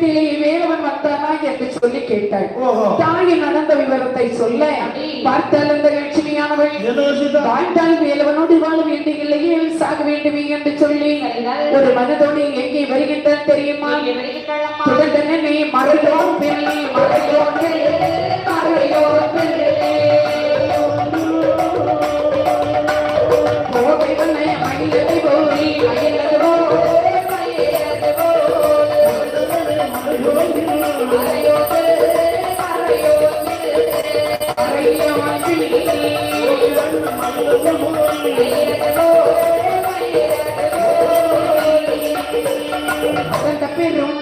இடத்திலே வேலவன் வந்தானா என்று சொல்லி கேட்டாள். தாயின் நடந்த விவரத்தை சொல்ல பார்த்தால் அந்த லட்சுமியானவள் வாழ்ந்தால் வேலவனோடு வாழ வேண்டியில்லையே சாக வேண்டுமே என்று சொல்லி ஒரு மனதோடு எங்கே வருகின்றான் தெரியுமா? தொடர்ந்தனை மறையோ பிள்ளை மறையோ மறையோ போகைவனை மயிலது போய் மயிலது பெரும்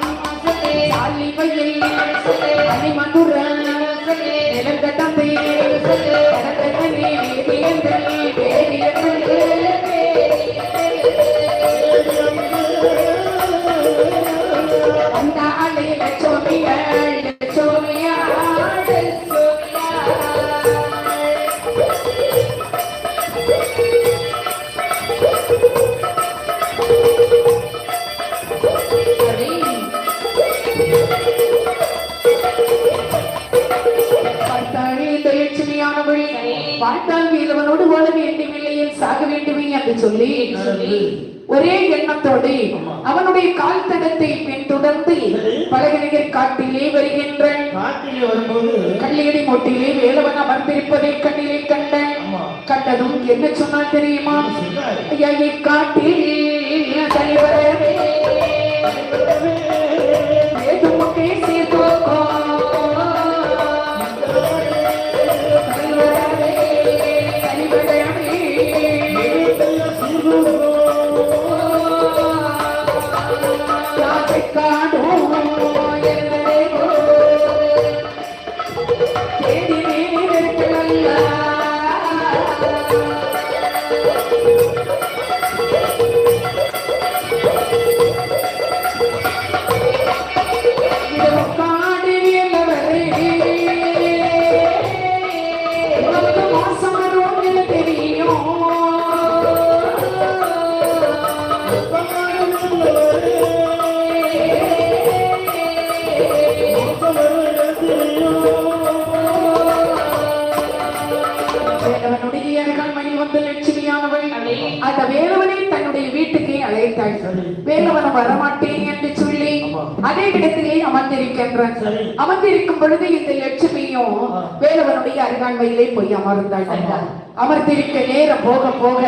அந்த அலை லட்சுமியா பார்த்தால் வேலவனோடு வாழ வேண்டுமில்லையே சாக வேண்டுமே என்று சொல்லி ஒரே எண்ணத்தோடு அவனுடைய கால் தடத்தை பின்தொடர்ந்து பலகணிகர் காட்டிலே வருகின்ற கல்லியடி மொட்டிலே வேலவன் அமர்ந்திருப்பதை கண்ணிலே கண்டதும் என்ன சொன்னால் தெரியுமா? காட்டில் தலைவரே அந்த வேலவனை தன்னுடைய வீட்டுக்கு அழைத்தாள். வேலவன் வரமாட்டேன் என்று சொல்லி அதே இடத்திலே அமர்ந்திருக்கின்றான். அமர்ந்திருக்கும் பொழுது இந்த லட்சுமியும் வேலவனுடைய அருகாண்மையிலே போய் அமர்ந்தாள். அமர்ந்திருக்க நேரம் போக போக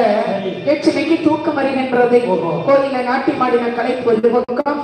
லட்சுமிக்கு தூக்கம் வருகின்றது. கோயில நாட்டி மாடின கலை பொழுது பக்கம்